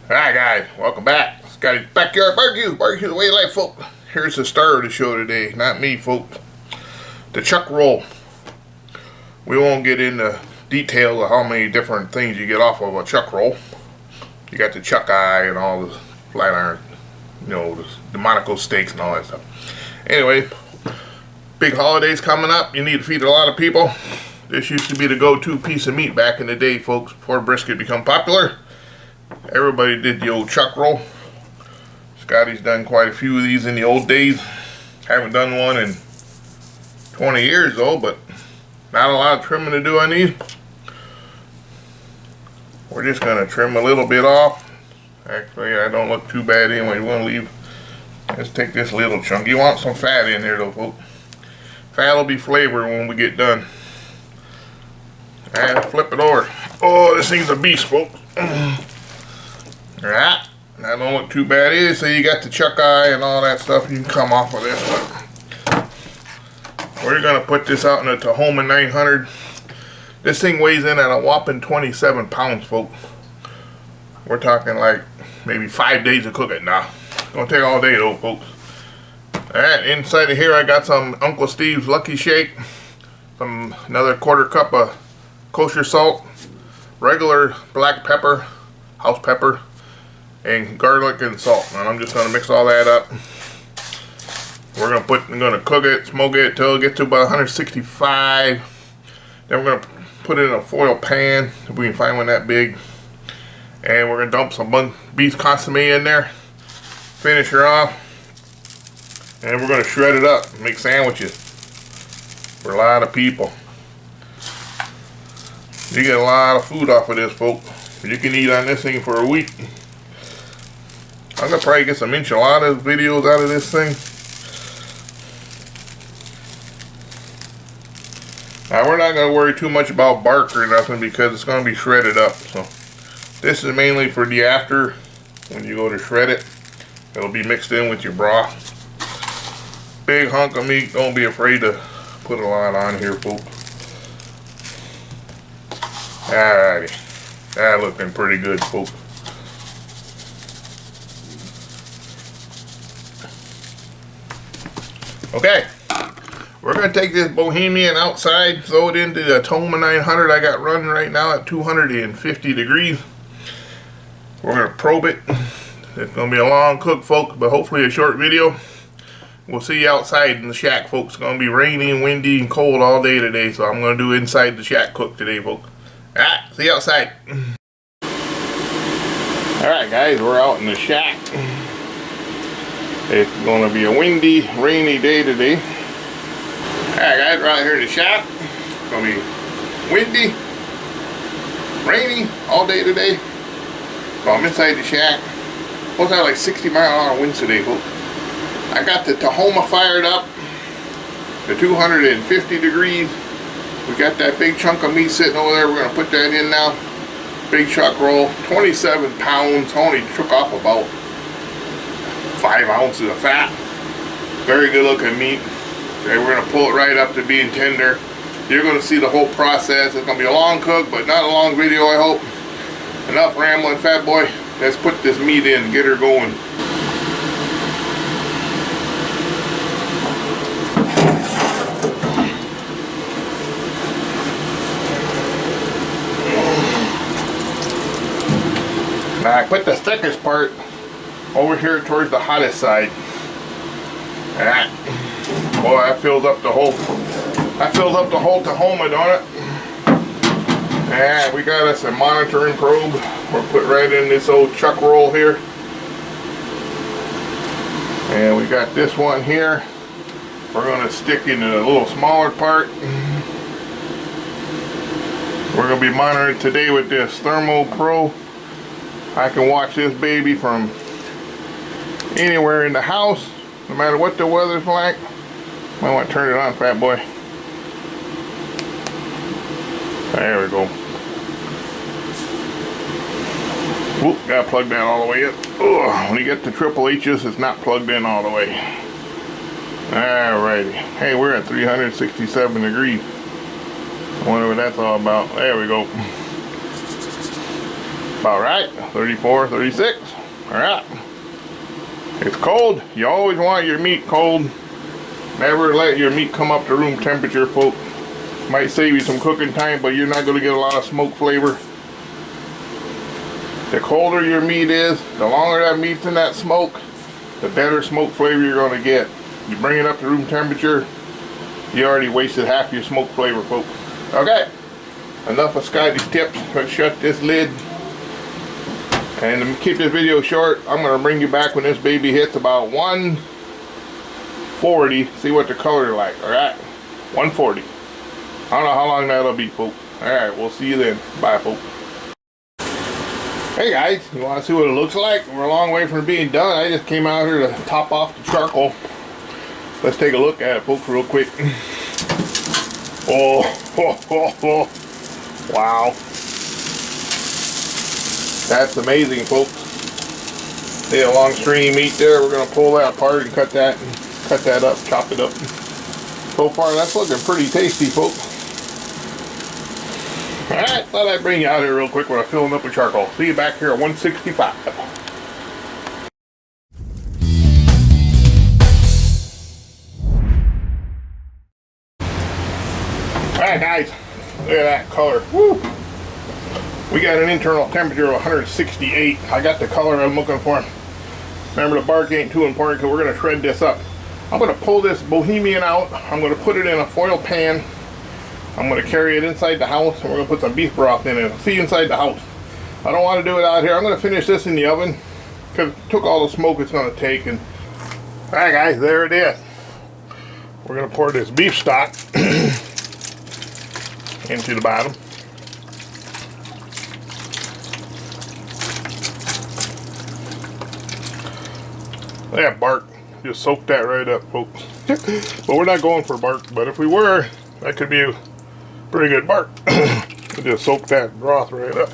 Alright guys, welcome back. Scotty's Backyard Barbecue the way you like, folks. Here's the star of the show today, not me, folks. The chuck roll. We won't get into details of how many different things you get off of a chuck roll. You got the chuck eye and all the flat iron, the Monaco steaks and all that stuff. Anyway, big holidays coming up. You need to feed a lot of people. This used to be the go-to piece of meat back in the day, folks, before brisket become popular. Everybody did the old chuck roll. Scotty's done quite a few of these in the old days. Haven't done one in 20 years though, but not a lot of trimming to do on these. We're just going to trim a little bit off. Actually, I don't look too bad anyway. We're going to leave. Let's take this little chunk. You want some fat in there though, folks. Fat will be flavored when we get done. And flip it over. Oh, this thing's a beast, folks. Alright, that don't look too bad either. So you got the chuck eye and all that stuff. You can come off of this one. We're going to put this out in a Tahoma 900. This thing weighs in at a whopping 27 pounds, folks. We're talking like maybe 5 days of cooking now. It's going to take all day though, folks. Alright, inside of here I got some Uncle Steve's Lucky Shake. Another quarter cup of kosher salt. Regular black pepper, house pepper, and garlic and salt. And I'm just going to mix all that up. We're going to cook it, smoke it till it gets to about 165. Then we're going to put it in a foil pan if we can find one that big. And we're going to dump some beef consomme in there. Finish her off. And we're going to shred it up and make sandwiches for a lot of people. You get a lot of food off of this, folks. You can eat on this thing for a week. I'm going to probably get some enchiladas videos out of this thing. Now, we're not going to worry too much about bark or nothing because it's going to be shredded up. So, this is mainly for the after. When you go to shred it, it'll be mixed in with your broth. Big hunk of meat. Don't be afraid to put a lot on here, folks. Alrighty. That looking pretty good, folks. Okay. We're going to take this Bohemian outside, throw it into the Tahoma 900 I got running right now at 250 degrees. We're going to probe it. It's going to be a long cook, folks, but hopefully a short video. We'll see you outside in the shack, folks. It's going to be rainy and windy and cold all day today, so I'm going to do inside the shack cook today, folks. Alright, see you outside. Alright guys, we're out in the shack. It's going to be a windy, rainy day today. Alright guys, we're out here in the shack. It's going to be windy, rainy all day today. So I'm inside the shack. Supposed to have like 60-mile-an-hour winds today, folks. I got the Tahoma fired up to 250 degrees. We got that big chunk of meat sitting over there. We're going to put that in now. Big chuck roll, 27 pounds. Only took off about 5 ounces of fat. Very good looking meat. Okay, we're going to pull it right up to being tender. You're going to see the whole process. It's going to be a long cook, but not a long video, I hope. Enough rambling, fat boy. Let's put this meat in, get her going. Now I put the thickest part over here towards the hottest side. Alright. Boy, that fills up the whole Tahoma, don't it? And we got us a monitoring probe. We'll put right in this old chuck roll here. And we got this one here. We're going to stick in a little smaller part. We're going to be monitoring today with this Thermo Pro. I can watch this baby from anywhere in the house, no matter what the weather's like. Might want to turn it on, fat boy. There we go. Whoop, gotta plug that all the way in. Ugh, when you get the Triple H's, it's not plugged in all the way. Alrighty. Hey, we're at 367 degrees. I wonder what that's all about. There we go. About right. 34, 36. Alright. It's cold. You always want your meat cold. Never let your meat come up to room temperature, folks. Might save you some cooking time, but you're not going to get a lot of smoke flavor. The colder your meat is, the longer that meat's in that smoke, the better smoke flavor you're going to get. You bring it up to room temperature, you already wasted half your smoke flavor, folks. Okay, enough of Scotty's tips. Let's shut this lid. And to keep this video short, I'm going to bring you back when this baby hits about 140. See what the color is like. Alright, 140. I don't know how long that'll be, folks. Alright, we'll see you then. Bye, folks. Hey guys, you want to see what it looks like? We're a long way from being done. I just came out here to top off the charcoal. Let's take a look at it, folks, real quick. Oh, wow. That's amazing, folks. See a long stringy meat there. We're going to pull that apart and cut that up, chop it up. So far, that's looking pretty tasty, folks. Alright, thought I'd bring you out here real quick when I'm filling up with charcoal. See you back here at 165. Alright guys, look at that color. Woo! We got an internal temperature of 168. I got the color I'm looking for. Remember, the bark ain't too important because we're going to shred this up. I'm going to pull this Bohemian out. I'm going to put it in a foil pan. I'm going to carry it inside the house, and we're going to put some beef broth in it. See you inside the house. I don't want to do it out here. I'm going to finish this in the oven because it took all the smoke it's going to take. And alright guys, there it is. We're going to pour this beef stock into the bottom. Look at that bark. Just soak that right up, folks. But we're not going for bark, but if we were, that could be a pretty good bark. We'll just soak that broth right up.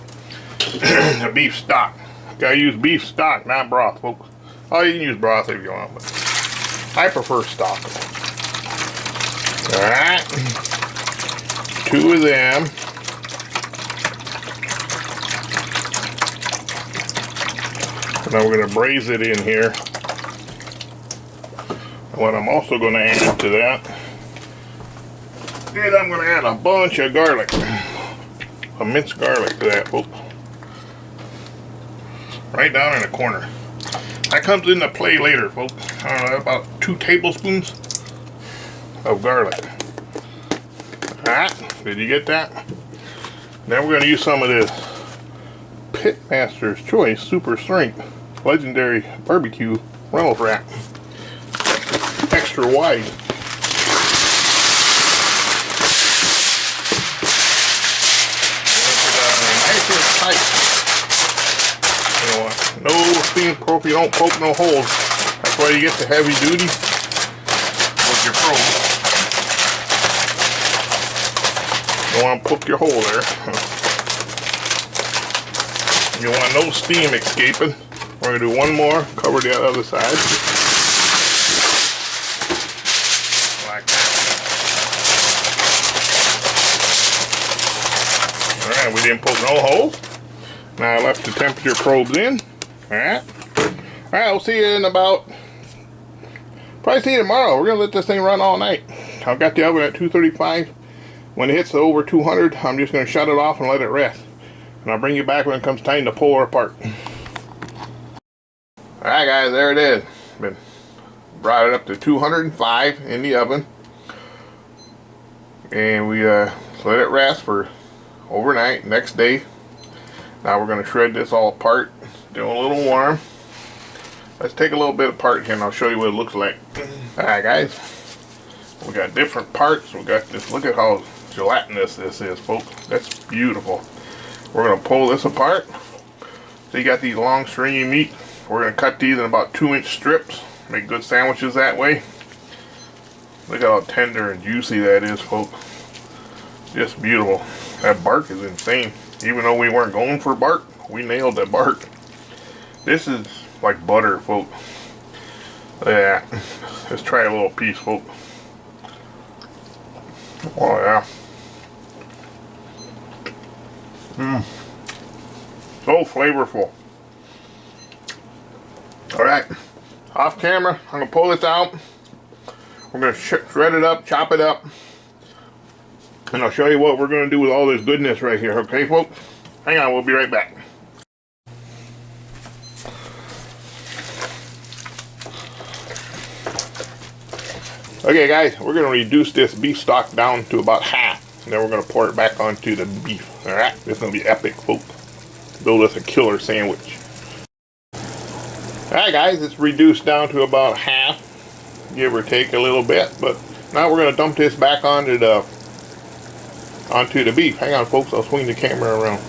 The beef stock. Gotta use beef stock, not broth, folks. Oh, you can use broth if you want, but I prefer stock. Alright. 2 of them. And then we're going to braise it in here. What I'm also going to add to that is I'm going to add a bunch of garlic. A minced garlic to that, folks. Right down in the corner. That comes into play later, folks. I don't know, about 2 tablespoons of garlic. Alright, did you get that? Then we're going to use some of this Pitmaster's Choice Super Strength Legendary Barbecue Reynolds Wrap. Extra wide. Nice and tight. You know what? No steam probe, you don't poke no holes. That's why you get the heavy duty with your probe. You don't want to poke your hole there. You want no steam escaping. We're going to do one more, cover the other side. Like that. Alright, we didn't poke no holes. Now I left the temperature probes in. Alright. Alright, we'll see you in about, probably see you tomorrow. We're going to let this thing run all night. I've got the oven at 235. When it hits over 200, I'm just going to shut it off and let it rest. And I'll bring you back when it comes time to pull her apart. Alright guys, there it is. Brought it up to 205 in the oven. And we let it rest for overnight, next day. Now we're going to shred this all apart. Do a little warm. Let's take a little bit apart here and I'll show you what it looks like. Alright guys. We got different parts. We got this. Look at how gelatinous this is, folks. That's beautiful. We're going to pull this apart. So you got these long stringy meat. We're going to cut these in about 2-inch strips. Make good sandwiches that way. Look at how tender and juicy that is, folks. Just beautiful. That bark is insane. Even though we weren't going for bark, we nailed that bark. This is like butter, folks. Yeah. Let's try a little piece, folks. Oh yeah. So flavorful. Alright, off camera, I'm going to pull this out. We're going to shred it up, chop it up. And I'll show you what we're going to do with all this goodness right here. Okay, folks? Hang on, we'll be right back. Okay guys, we're going to reduce this beef stock down to about half. And then we're going to pour it back onto the beef. Alright, this is going to be epic, folks. Build us a killer sandwich. Alright guys, it's reduced down to about half. Give or take a little bit. But now we're going to dump this back onto the beef. Hang on folks, I'll swing the camera around.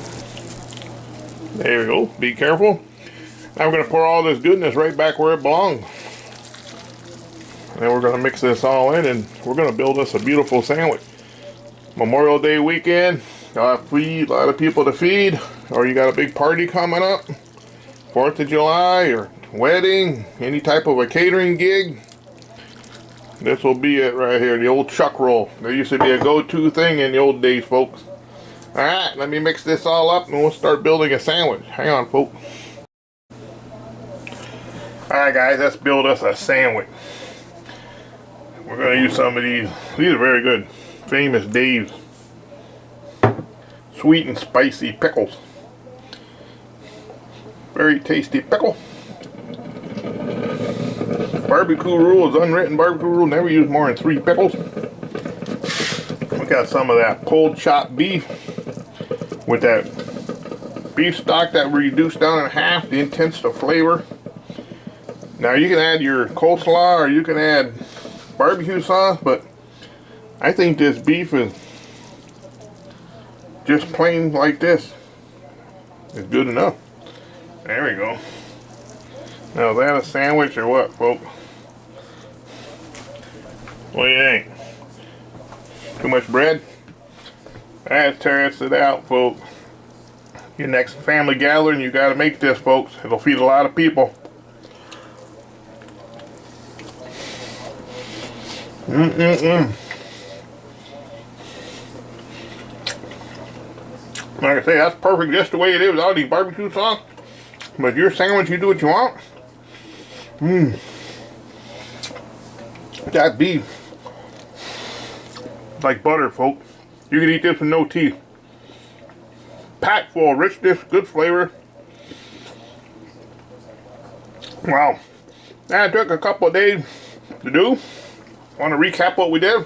There we go, be careful. Now we're going to pour all this goodness right back where it belongs. And we're going to mix this all in and we're going to build us a beautiful sandwich. Memorial Day weekend, got a lot of people to feed, or you got a big party coming up, 4th of July, or wedding, any type of a catering gig. This will be it right here, the old chuck roll. There used to be a go-to thing in the old days, folks. Alright, let me mix this all up and we'll start building a sandwich. Hang on, folks. Alright guys, let's build us a sandwich. We're going to use some of these. These are very good. Famous Dave's sweet and spicy pickles. Very tasty pickle. Barbecue rule is unwritten barbecue rule. Never use more than 3 pickles. We got some of that cold chopped beef with that beef stock that we reduced down in half to intense the flavor. Now you can add your coleslaw or you can add barbecue sauce, but I think this beef is just plain like this. It's good enough. There we go. Now is that a sandwich or what, folks? What do you think? Too much bread? That tears it out, folks. Your next family gathering, you gotta make this, folks. It'll feed a lot of people. Like I say, that's perfect just the way it is without any barbecue sauce. But your sandwich, you do what you want. That beef, like butter, folks. You can eat this with no teeth. Packed full of richness, good flavor. Wow. That took a couple of days to do. Want to recap what we did?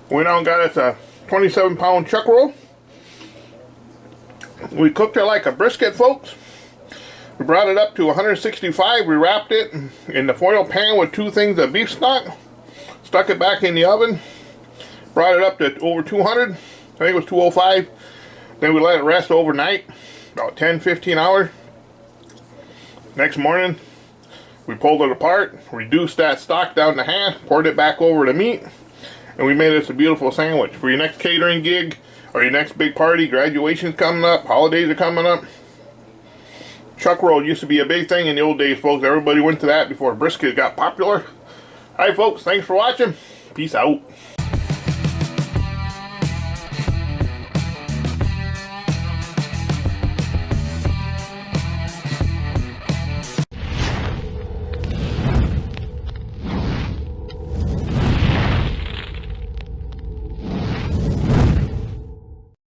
We now got us a 27-pound chuck roll. We cooked it like a brisket, folks. We brought it up to 165. We wrapped it in the foil pan with 2 things of beef stock. Stuck it back in the oven. Brought it up to over 200. I think it was 205. Then we let it rest overnight, about 10-15 hours. Next morning, we pulled it apart, reduced that stock down to half, poured it back over the meat, and we made us a beautiful sandwich. For your next catering gig, or your next big party, graduation's coming up, holidays are coming up. Chuck roll used to be a big thing in the old days, folks. Everybody went to that before brisket got popular. Alright folks, thanks for watching. Peace out.